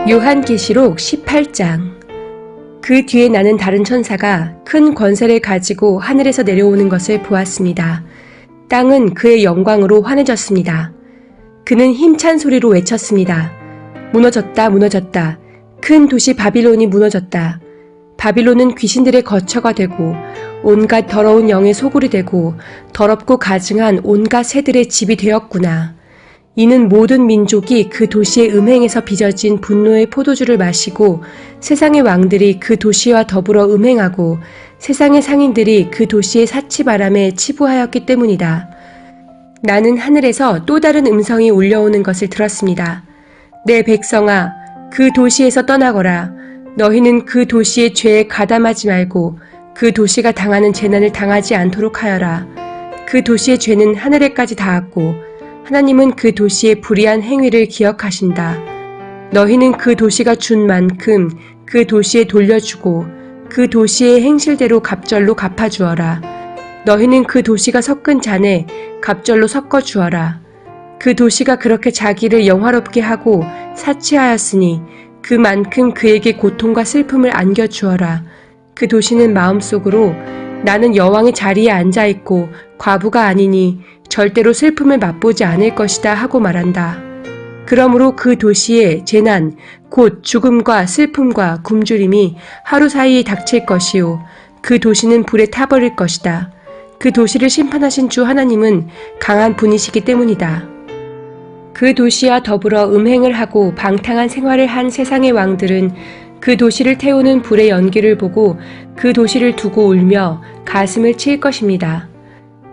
요한계시록 18장. 그 뒤에 나는 다른 천사가 큰 권세를 가지고 하늘에서 내려오는 것을 보았습니다. 땅은 그의 영광으로 환해졌습니다. 그는 힘찬 소리로 외쳤습니다. 무너졌다, 무너졌다. 큰 도시 바빌론이 무너졌다. 바빌론은 귀신들의 거처가 되고 온갖 더러운 영의 소굴이 되고 더럽고 가증한 온갖 새들의 집이 되었구나. 이는 모든 민족이 그 도시의 음행에서 빚어진 분노의 포도주를 마시고 세상의 왕들이 그 도시와 더불어 음행하고 세상의 상인들이 그 도시의 사치바람에 치부하였기 때문이다. 나는 하늘에서 또 다른 음성이 울려오는 것을 들었습니다. 내 백성아, 그 도시에서 떠나거라. 너희는 그 도시의 죄에 가담하지 말고 그 도시가 당하는 재난을 당하지 않도록 하여라. 그 도시의 죄는 하늘에까지 닿았고 하나님은 그 도시의 불의한 행위를 기억하신다. 너희는 그 도시가 준 만큼 그 도시에 돌려주고 그 도시의 행실대로 갑절로 갚아주어라. 너희는 그 도시가 섞은 잔에 갑절로 섞어주어라. 그 도시가 그렇게 자기를 영화롭게 하고 사치하였으니 그만큼 그에게 고통과 슬픔을 안겨주어라. 그 도시는 마음속으로 나는 여왕의 자리에 앉아있고 과부가 아니니 절대로 슬픔을 맛보지 않을 것이다 하고 말한다. 그러므로 그 도시에 재난, 곧 죽음과 슬픔과 굶주림이 하루 사이에 닥칠 것이요. 그 도시는 불에 타버릴 것이다. 그 도시를 심판하신 주 하나님은 강한 분이시기 때문이다. 그 도시와 더불어 음행을 하고 방탕한 생활을 한 세상의 왕들은 그 도시를 태우는 불의 연기를 보고 그 도시를 두고 울며 가슴을 칠 것입니다.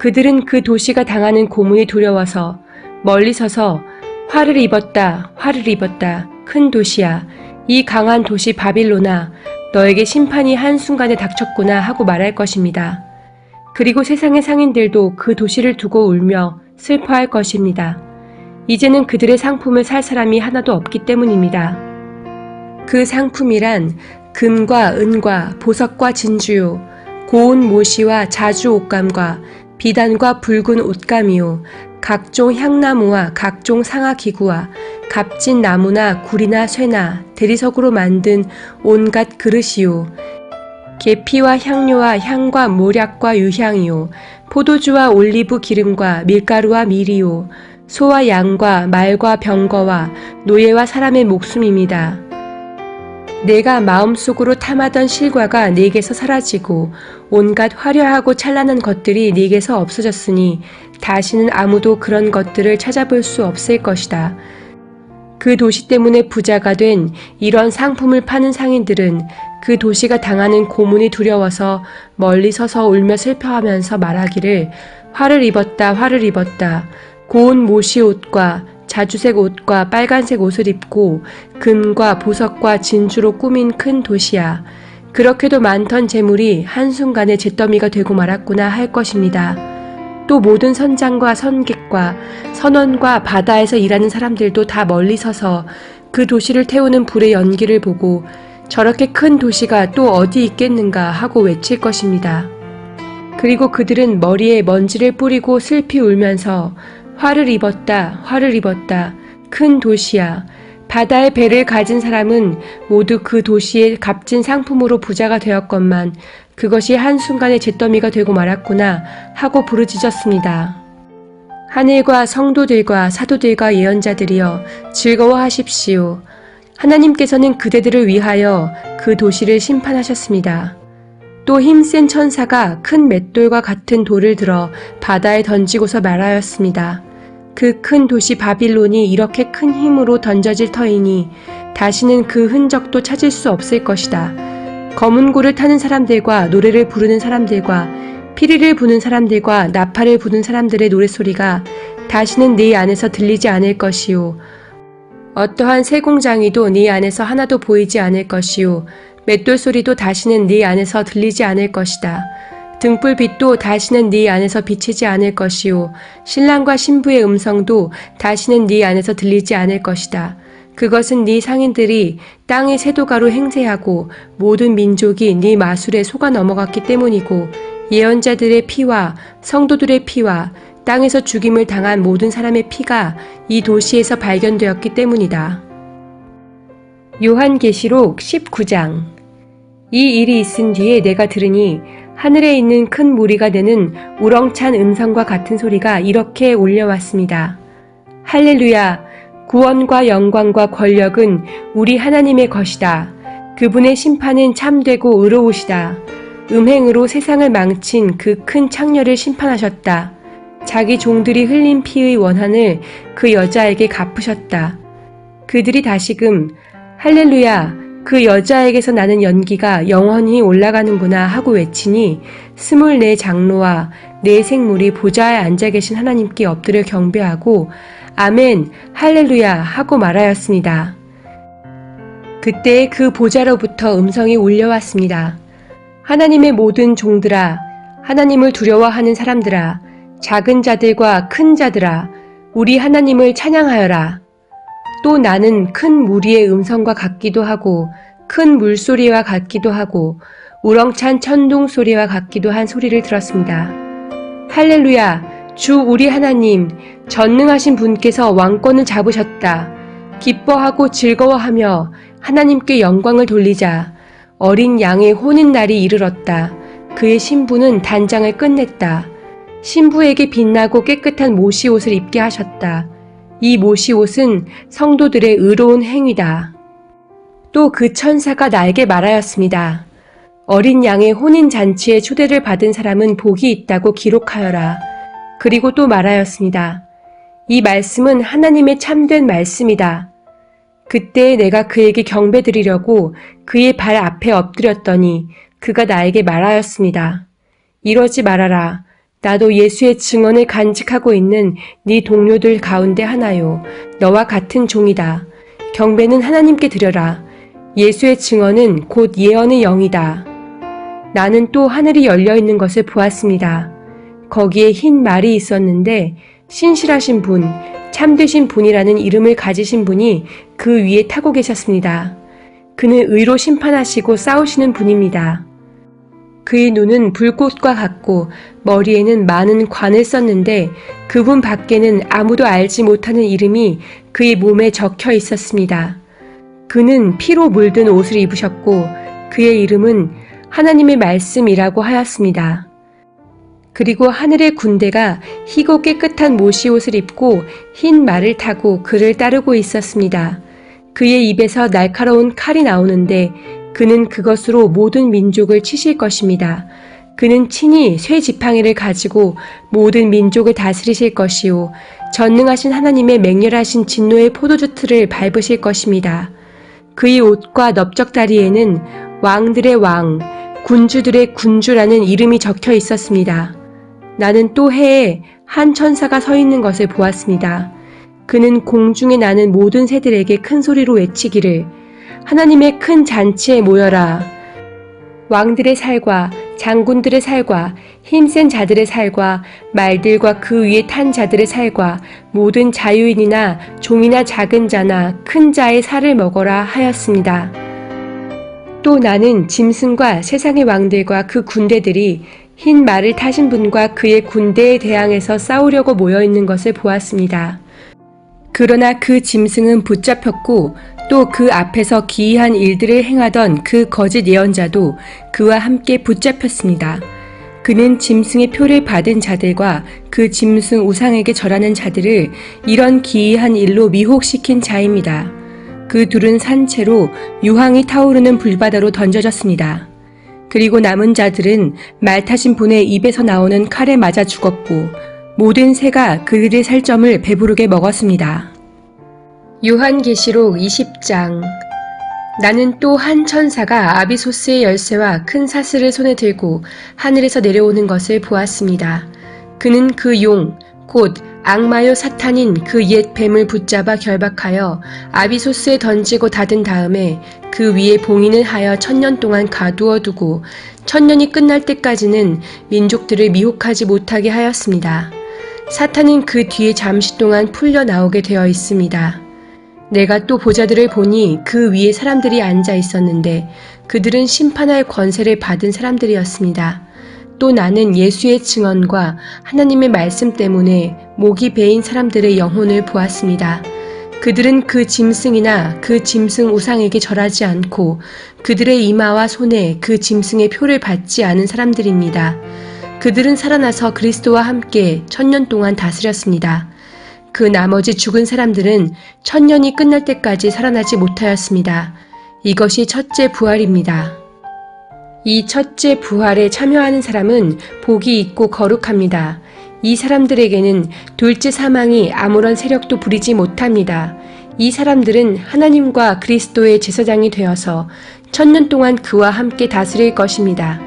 그들은 그 도시가 당하는 고문이 두려워서 멀리 서서 화를 입었다, 화를 입었다, 큰 도시야, 이 강한 도시 바빌론아, 너에게 심판이 한순간에 닥쳤구나 하고 말할 것입니다. 그리고 세상의 상인들도 그 도시를 두고 울며 슬퍼할 것입니다. 이제는 그들의 상품을 살 사람이 하나도 없기 때문입니다. 그 상품이란 금과 은과 보석과 진주요, 고운 모시와 자주 옷감과 비단과 붉은 옷감이요, 각종 향나무와 각종 상아기구와 값진 나무나 구리나 쇠나 대리석으로 만든 온갖 그릇이요, 계피와 향료와 향과 모략과 유향이요, 포도주와 올리브 기름과 밀가루와 밀이요, 소와 양과 말과 병거와 노예와 사람의 목숨입니다. 내가 마음속으로 탐하던 실과가 네게서 사라지고 온갖 화려하고 찬란한 것들이 네게서 없어졌으니 다시는 아무도 그런 것들을 찾아볼 수 없을 것이다. 그 도시 때문에 부자가 된 이런 상품을 파는 상인들은 그 도시가 당하는 고문이 두려워서 멀리 서서 울며 슬퍼하면서 말하기를 화를 입었다, 화를 입었다. 고운 모시 옷과 자주색 옷과 빨간색 옷을 입고 금과 보석과 진주로 꾸민 큰 도시야. 그렇게도 많던 재물이 한순간에 잿더미가 되고 말았구나 할 것입니다. 또 모든 선장과 선객과 선원과 바다에서 일하는 사람들도 다 멀리 서서 그 도시를 태우는 불의 연기를 보고 저렇게 큰 도시가 또 어디 있겠는가 하고 외칠 것입니다. 그리고 그들은 머리에 먼지를 뿌리고 슬피 울면서 화를 입었다, 화를 입었다. 큰 도시야. 바다의 배를 가진 사람은 모두 그 도시의 값진 상품으로 부자가 되었건만 그것이 한순간에 잿더미가 되고 말았구나 하고 부르짖었습니다. 하늘과 성도들과 사도들과 예언자들이여 즐거워하십시오. 하나님께서는 그대들을 위하여 그 도시를 심판하셨습니다. 또 힘센 천사가 큰 맷돌과 같은 돌을 들어 바다에 던지고서 말하였습니다. 그 큰 도시 바빌론이 이렇게 큰 힘으로 던져질 터이니 다시는 그 흔적도 찾을 수 없을 것이다. 검은 고를 타는 사람들과 노래를 부르는 사람들과 피리를 부는 사람들과 나팔을 부는 사람들의 노랫소리가 다시는 네 안에서 들리지 않을 것이요. 어떠한 쇠공장이도 네 안에서 하나도 보이지 않을 것이요. 맷돌 소리도 다시는 네 안에서 들리지 않을 것이다. 등불빛도 다시는 네 안에서 비치지 않을 것이요. 신랑과 신부의 음성도 다시는 네 안에서 들리지 않을 것이다. 그것은 네 상인들이 땅의 세도가로 행세하고 모든 민족이 네 마술에 속아 넘어갔기 때문이고 예언자들의 피와 성도들의 피와 땅에서 죽임을 당한 모든 사람의 피가 이 도시에서 발견되었기 때문이다. 요한계시록 19장. 이 일이 있은 뒤에 내가 들으니 하늘에 있는 큰 무리가 내는 우렁찬 음성과 같은 소리가 이렇게 올려왔습니다. 할렐루야! 구원과 영광과 권력은 우리 하나님의 것이다. 그분의 심판은 참되고 의로우시다. 음행으로 세상을 망친 그 큰 창녀를 심판하셨다. 자기 종들이 흘린 피의 원한을 그 여자에게 갚으셨다. 그들이 다시금 할렐루야! 그 여자에게서 나는 연기가 영원히 올라가는구나 하고 외치니 24 장로와 4 생물이 보좌에 앉아 계신 하나님께 엎드려 경배하고 아멘 할렐루야 하고 말하였습니다. 그때 그 보좌로부터 음성이 울려왔습니다. 하나님의 모든 종들아, 하나님을 두려워하는 사람들아, 작은 자들과 큰 자들아, 우리 하나님을 찬양하여라. 또 나는 큰 무리의 음성과 같기도 하고 큰 물소리와 같기도 하고 우렁찬 천둥 소리와 같기도 한 소리를 들었습니다. 할렐루야! 주 우리 하나님, 전능하신 분께서 왕권을 잡으셨다. 기뻐하고 즐거워하며 하나님께 영광을 돌리자. 어린 양의 혼인날이 이르렀다. 그의 신부는 단장을 끝냈다. 신부에게 빛나고 깨끗한 모시옷을 입게 하셨다. 이 모시옷은 성도들의 의로운 행위다. 또 그 천사가 나에게 말하였습니다. 어린 양의 혼인잔치에 초대를 받은 사람은 복이 있다고 기록하여라. 그리고 또 말하였습니다. 이 말씀은 하나님의 참된 말씀이다. 그때 내가 그에게 경배드리려고 그의 발 앞에 엎드렸더니 그가 나에게 말하였습니다. 이러지 말아라. 나도 예수의 증언을 간직하고 있는 네 동료들 가운데 하나요. 너와 같은 종이다. 경배는 하나님께 드려라. 예수의 증언은 곧 예언의 영이다. 나는 또 하늘이 열려 있는 것을 보았습니다. 거기에 흰 말이 있었는데 신실하신 분, 참되신 분이라는 이름을 가지신 분이 그 위에 타고 계셨습니다. 그는 의로 심판하시고 싸우시는 분입니다. 그의 눈은 불꽃과 같고 머리에는 많은 관을 썼는데 그분 밖에는 아무도 알지 못하는 이름이 그의 몸에 적혀 있었습니다. 그는 피로 물든 옷을 입으셨고 그의 이름은 하나님의 말씀이라고 하였습니다. 그리고 하늘의 군대가 희고 깨끗한 모시옷을 입고 흰 말을 타고 그를 따르고 있었습니다. 그의 입에서 날카로운 칼이 나오는데 그는 그것으로 모든 민족을 치실 것입니다. 그는 친히 쇠 지팡이를 가지고 모든 민족을 다스리실 것이요 전능하신 하나님의 맹렬하신 진노의 포도주 틀을 밟으실 것입니다. 그의 옷과 넓적다리에는 왕들의 왕, 군주들의 군주라는 이름이 적혀 있었습니다. 나는 또 해에 한 천사가 서 있는 것을 보았습니다. 그는 공중에 나는 모든 새들에게 큰 소리로 외치기를 하나님의 큰 잔치에 모여라. 왕들의 살과 장군들의 살과 힘센 자들의 살과 말들과 그 위에 탄 자들의 살과 모든 자유인이나 종이나 작은 자나 큰 자의 살을 먹어라 하였습니다. 또 나는 짐승과 세상의 왕들과 그 군대들이 흰 말을 타신 분과 그의 군대에 대항해서 싸우려고 모여있는 것을 보았습니다. 그러나 그 짐승은 붙잡혔고 또 그 앞에서 기이한 일들을 행하던 그 거짓 예언자도 그와 함께 붙잡혔습니다. 그는 짐승의 표를 받은 자들과 그 짐승 우상에게 절하는 자들을 이런 기이한 일로 미혹시킨 자입니다. 그 둘은 산채로 유황이 타오르는 불바다로 던져졌습니다. 그리고 남은 자들은 말 타신 분의 입에서 나오는 칼에 맞아 죽었고 모든 새가 그들의 살점을 배부르게 먹었습니다. 요한계시록 20장. 나는 또 한 천사가 아비소스의 열쇠와 큰 사슬을 손에 들고 하늘에서 내려오는 것을 보았습니다. 그는 그 용, 곧 악마요 사탄인 그 옛 뱀을 붙잡아 결박하여 아비소스에 던지고 닫은 다음에 그 위에 봉인을 하여 1000년 동안 가두어 두고 1000년이 끝날 때까지는 민족들을 미혹하지 못하게 하였습니다. 사탄은 그 뒤에 잠시 동안 풀려 나오게 되어 있습니다. 내가 또 보자들을 보니 그 위에 사람들이 앉아 있었는데 그들은 심판할 권세를 받은 사람들이었습니다. 또 나는 예수의 증언과 하나님의 말씀 때문에 목이 베인 사람들의 영혼을 보았습니다. 그들은 그 짐승이나 그 짐승 우상에게 절하지 않고 그들의 이마와 손에 그 짐승의 표를 받지 않은 사람들입니다. 그들은 살아나서 그리스도와 함께 1000년 동안 다스렸습니다. 그 나머지 죽은 사람들은 1000년이 끝날 때까지 살아나지 못하였습니다. 이것이 첫째 부활입니다. 이 첫째 부활에 참여하는 사람은 복이 있고 거룩합니다. 이 사람들에게는 둘째 사망이 아무런 세력도 부리지 못합니다. 이 사람들은 하나님과 그리스도의 제사장이 되어서 1000년 동안 그와 함께 다스릴 것입니다.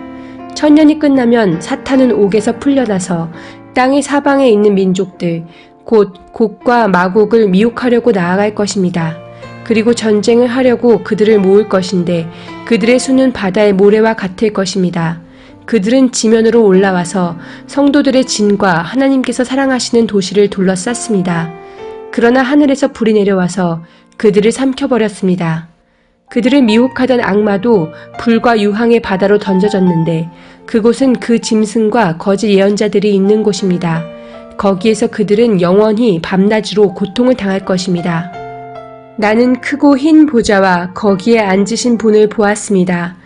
1000년이 끝나면 사탄은 옥에서 풀려나서 땅의 사방에 있는 민족들, 곧 곡과 마곡을 미혹하려고 나아갈 것입니다. 그리고 전쟁을 하려고 그들을 모을 것인데 그들의 수는 바다의 모래와 같을 것입니다. 그들은 지면으로 올라와서 성도들의 진과 하나님께서 사랑하시는 도시를 둘러쌌습니다. 그러나 하늘에서 불이 내려와서 그들을 삼켜버렸습니다. 그들을 미혹하던 악마도 불과 유황의 바다로 던져졌는데 그곳은 그 짐승과 거짓 예언자들이 있는 곳입니다. 거기에서 그들은 영원히 밤낮으로 고통을 당할 것입니다. 나는 크고 흰 보좌와 거기에 앉으신 분을 보았습니다.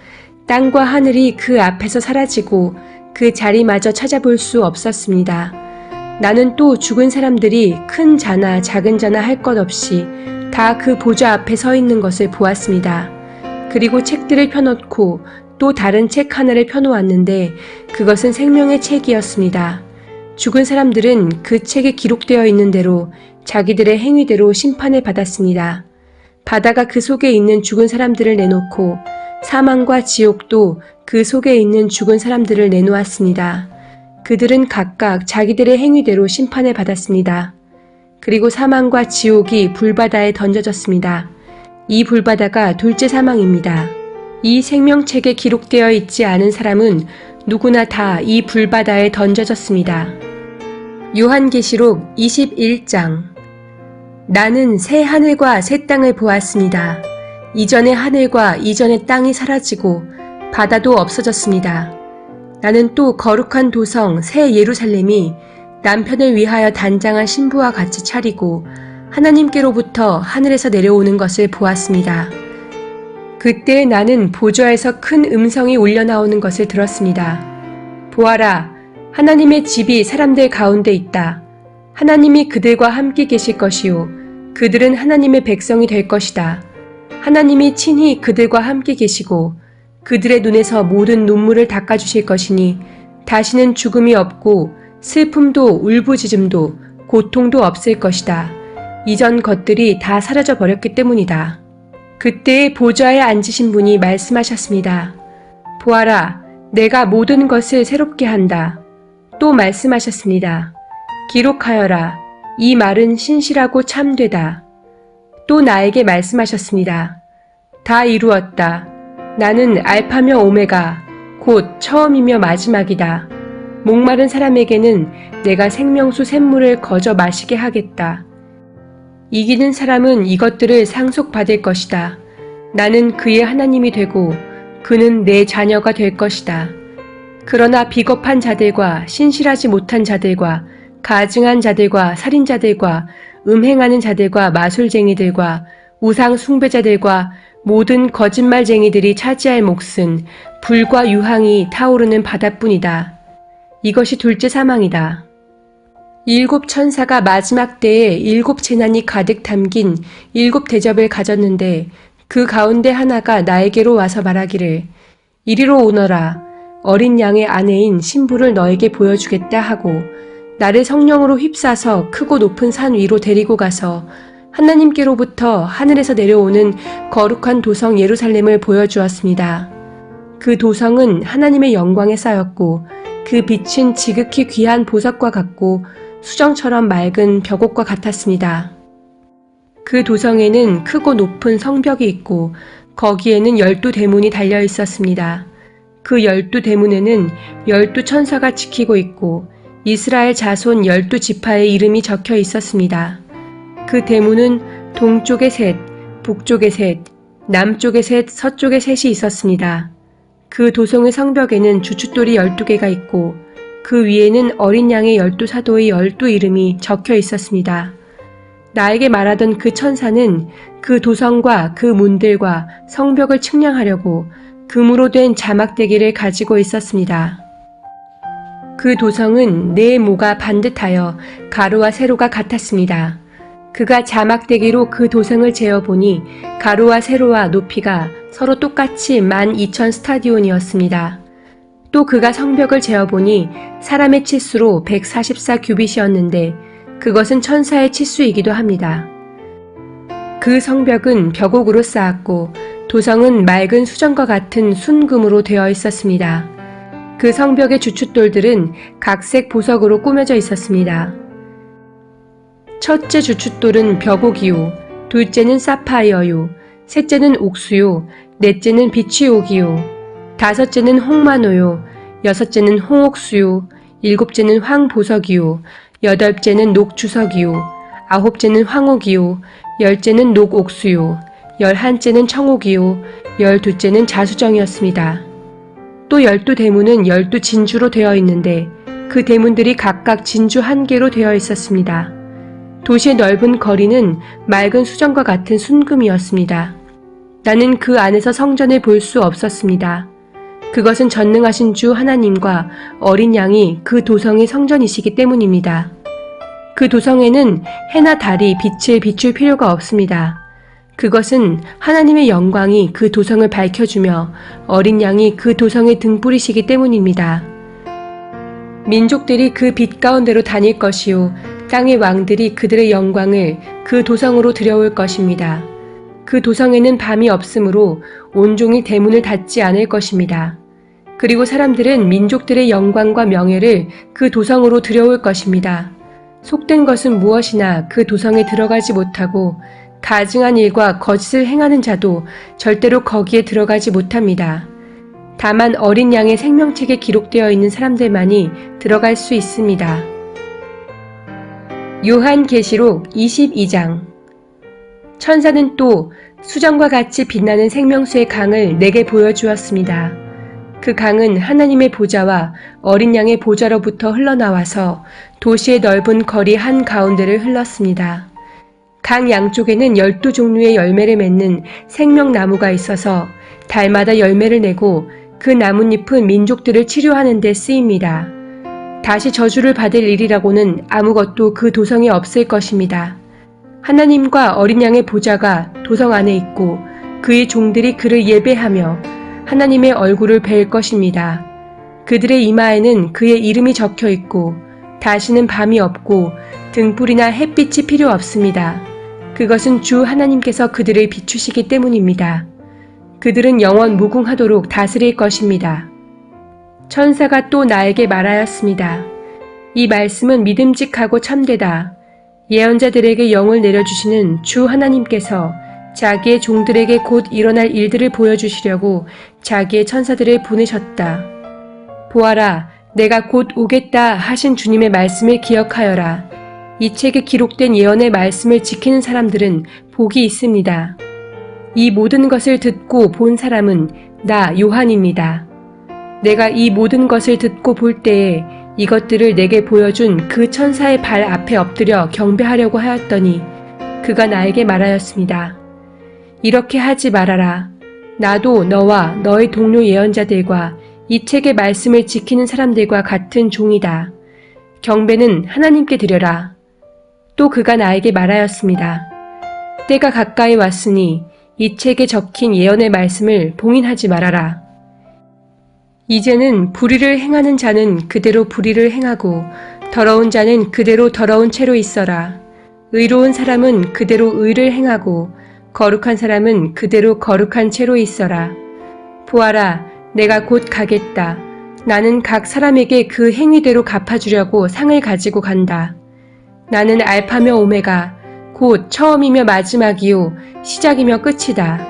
땅과 하늘이 그 앞에서 사라지고 그 자리마저 찾아볼 수 없었습니다. 나는 또 죽은 사람들이 큰 자나 작은 자나 할 것 없이 다 그 보좌 앞에 서 있는 것을 보았습니다. 그리고 책들을 펴놓고 또 다른 책 하나를 펴놓았는데 그것은 생명의 책이었습니다. 죽은 사람들은 그 책에 기록되어 있는 대로 자기들의 행위대로 심판을 받았습니다. 바다가 그 속에 있는 죽은 사람들을 내놓고 사망과 지옥도 그 속에 있는 죽은 사람들을 내놓았습니다. 그들은 각각 자기들의 행위대로 심판을 받았습니다. 그리고 사망과 지옥이 불바다에 던져졌습니다. 이 불바다가 둘째 사망입니다. 이 생명책에 기록되어 있지 않은 사람은 누구나 다 이 불바다에 던져졌습니다. 요한계시록 21장. 나는 새 하늘과 새 땅을 보았습니다. 이전의 하늘과 이전의 땅이 사라지고 바다도 없어졌습니다. 나는 또 거룩한 도성 새 예루살렘이 남편을 위하여 단장한 신부와 같이 차리고 하나님께로부터 하늘에서 내려오는 것을 보았습니다. 그때 나는 보좌에서 큰 음성이 울려나오는 것을 들었습니다. 보아라, 하나님의 집이 사람들 가운데 있다. 하나님이 그들과 함께 계실 것이요. 그들은 하나님의 백성이 될 것이다. 하나님이 친히 그들과 함께 계시고 그들의 눈에서 모든 눈물을 닦아주실 것이니 다시는 죽음이 없고 슬픔도 울부짖음도 고통도 없을 것이다. 이전 것들이 다 사라져 버렸기 때문이다. 그때 보좌에 앉으신 분이 말씀하셨습니다. 보아라, 내가 모든 것을 새롭게 한다. 또 말씀하셨습니다. 기록하여라. 이 말은 신실하고 참되다. 또 나에게 말씀하셨습니다. 다 이루었다. 나는 알파며 오메가, 곧 처음이며 마지막이다. 목마른 사람에게는 내가 생명수 샘물을 거저 마시게 하겠다. 이기는 사람은 이것들을 상속받을 것이다. 나는 그의 하나님이 되고 그는 내 자녀가 될 것이다. 그러나 비겁한 자들과 신실하지 못한 자들과 가증한 자들과 살인자들과 음행하는 자들과 마술쟁이들과 우상 숭배자들과 모든 거짓말쟁이들이 차지할 몫은 불과 유황이 타오르는 바다뿐이다. 이것이 둘째 사망이다. 7 천사가 마지막 때에 7 재난이 가득 담긴 7 대접을 가졌는데 그 가운데 하나가 나에게로 와서 말하기를 이리로 오너라. 어린 양의 아내인 신부를 너에게 보여주겠다 하고 나를 성령으로 휩싸서 크고 높은 산 위로 데리고 가서 하나님께로부터 하늘에서 내려오는 거룩한 도성 예루살렘을 보여주었습니다. 그 도성은 하나님의 영광에 쌓였고 그 빛은 지극히 귀한 보석과 같고 수정처럼 맑은 벽옥과 같았습니다. 그 도성에는 크고 높은 성벽이 있고 거기에는 12 대문이 달려 있었습니다. 그 12 대문에는 12 천사가 지키고 있고 이스라엘 자손 12 지파의 이름이 적혀 있었습니다. 그 대문은 동쪽에 셋, 북쪽에 셋, 남쪽에 셋, 서쪽에 셋이 있었습니다. 그 도성의 성벽에는 주춧돌이 12개가 있고 그 위에는 어린 양의 12 사도의 12 이름이 적혀 있었습니다. 나에게 말하던 그 천사는 그 도성과 그 문들과 성벽을 측량하려고 금으로 된 자막대기를 가지고 있었습니다. 그 도성은 네 모가 반듯하여 가로와 세로가 같았습니다. 그가 자막대기로 그 도성을 재어보니 가로와 세로와 높이가 서로 똑같이 12,000 스타디온이었습니다. 또 그가 성벽을 재어보니 사람의 치수로 144 규빗이었는데 그것은 천사의 치수이기도 합니다. 그 성벽은 벽옥으로 쌓았고 도성은 맑은 수정과 같은 순금으로 되어 있었습니다. 그 성벽의 주춧돌들은 각색 보석으로 꾸며져 있었습니다. 첫째 주춧돌은 벽옥이요, 둘째는 사파이어요, 셋째는 옥수요, 넷째는 비취옥이요, 다섯째는 홍마노요, 여섯째는 홍옥수요, 일곱째는 황보석이요, 여덟째는 녹주석이요, 아홉째는 황옥이요, 열째는 녹옥수요, 열한째는 청옥이요, 열두째는 자수정이었습니다. 또 12대문은 12진주로 되어 있는데 그 대문들이 각각 진주 1개로 되어 있었습니다. 도시의 넓은 거리는 맑은 수정과 같은 순금이었습니다. 나는 그 안에서 성전을 볼 수 없었습니다. 그것은 전능하신 주 하나님과 어린 양이 그 도성의 성전이시기 때문입니다. 그 도성에는 해나 달이 빛을 비출 필요가 없습니다. 그것은 하나님의 영광이 그 도성을 밝혀주며 어린 양이 그 등의 등불이시기 때문입니다. 민족들이 그 빛 가운데로 다닐 것이요 땅의 왕들이 그들의 영광을 그 도성으로 들여올 것입니다. 그 도성에는 밤이 없으므로 온종일 대문을 닫지 않을 것입니다. 그리고 사람들은 민족들의 영광과 명예를 그 도성으로 들여올 것입니다. 속된 것은 무엇이나 그 도성에 들어가지 못하고 가증한 일과 거짓을 행하는 자도 절대로 거기에 들어가지 못합니다. 다만 어린 양의 생명책에 기록되어 있는 사람들만이 들어갈 수 있습니다. 요한계시록 22장. 천사는 또 수정과 같이 빛나는 생명수의 강을 내게 보여주었습니다. 그 강은 하나님의 보좌와 어린 양의 보좌로부터 흘러나와서 도시의 넓은 거리 한가운데를 흘렀습니다. 강 양쪽에는 12종류의 열매를 맺는 생명나무가 있어서 달마다 열매를 내고 그 나뭇잎은 민족들을 치료하는 데 쓰입니다. 다시 저주를 받을 일이라고는 아무것도 그 도성에 없을 것입니다. 하나님과 어린 양의 보좌가 도성 안에 있고 그의 종들이 그를 예배하며 하나님의 얼굴을 뵐 것입니다. 그들의 이마에는 그의 이름이 적혀 있고 다시는 밤이 없고 등불이나 햇빛이 필요 없습니다. 그것은 주 하나님께서 그들을 비추시기 때문입니다. 그들은 영원 무궁하도록 다스릴 것입니다. 천사가 또 나에게 말하였습니다. 이 말씀은 믿음직하고 참되다. 예언자들에게 영을 내려주시는 주 하나님께서 자기의 종들에게 곧 일어날 일들을 보여주시려고 자기의 천사들을 보내셨다. 보아라, 내가 곧 오겠다 하신 주님의 말씀을 기억하여라. 이 책에 기록된 예언의 말씀을 지키는 사람들은 복이 있습니다. 이 모든 것을 듣고 본 사람은 나 요한입니다. 내가 이 모든 것을 듣고 볼 때에 이것들을 내게 보여준 그 천사의 발 앞에 엎드려 경배하려고 하였더니 그가 나에게 말하였습니다. 이렇게 하지 말아라. 나도 너와 너의 동료 예언자들과 이 책의 말씀을 지키는 사람들과 같은 종이다. 경배는 하나님께 드려라. 또 그가 나에게 말하였습니다. 때가 가까이 왔으니 이 책에 적힌 예언의 말씀을 봉인하지 말아라. 이제는 불의를 행하는 자는 그대로 불의를 행하고 더러운 자는 그대로 더러운 채로 있어라. 의로운 사람은 그대로 의를 행하고 거룩한 사람은 그대로 거룩한 채로 있어라. 보아라, 내가 곧 가겠다. 나는 각 사람에게 그 행위대로 갚아주려고 상을 가지고 간다. 나는 알파며 오메가, 곧 처음이며 마지막이요 시작이며 끝이다.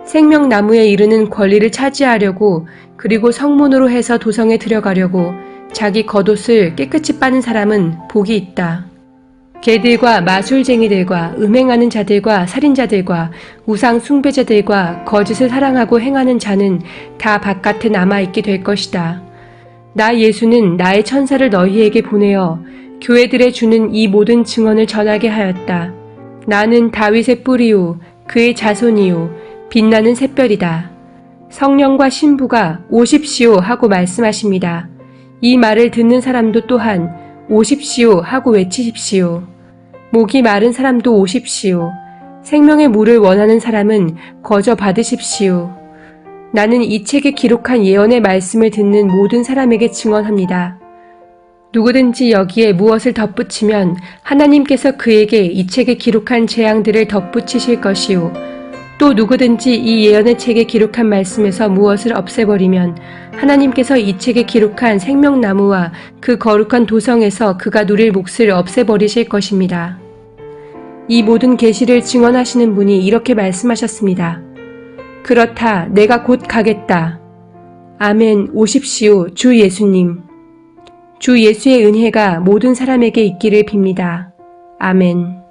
생명나무에 이르는 권리를 차지하려고 그리고 성문으로 해서 도성에 들어가려고 자기 겉옷을 깨끗이 빠는 사람은 복이 있다. 개들과 마술쟁이들과 음행하는 자들과 살인자들과 우상 숭배자들과 거짓을 사랑하고 행하는 자는 다 바깥에 남아있게 될 것이다. 나 예수는 나의 천사를 너희에게 보내어 교회들에 주는 이 모든 증언을 전하게 하였다. 나는 다윗의 뿌리요 그의 자손이요 빛나는 샛별이다. 성령과 신부가 오십시오 하고 말씀하십니다. 이 말을 듣는 사람도 또한 오십시오 하고 외치십시오. 목이 마른 사람도 오십시오. 생명의 물을 원하는 사람은 거저 받으십시오. 나는 이 책에 기록한 예언의 말씀을 듣는 모든 사람에게 증언합니다. 누구든지 여기에 무엇을 덧붙이면 하나님께서 그에게 이 책에 기록한 재앙들을 덧붙이실 것이요. 또 누구든지 이 예언의 책에 기록한 말씀에서 무엇을 없애버리면 하나님께서 이 책에 기록한 생명나무와 그 거룩한 도성에서 그가 누릴 몫을 없애버리실 것입니다. 이 모든 계시를 증언하시는 분이 이렇게 말씀하셨습니다. 그렇다, 내가 곧 가겠다. 아멘. 오십시오, 주 예수님. 주 예수의 은혜가 모든 사람에게 있기를 빕니다. 아멘.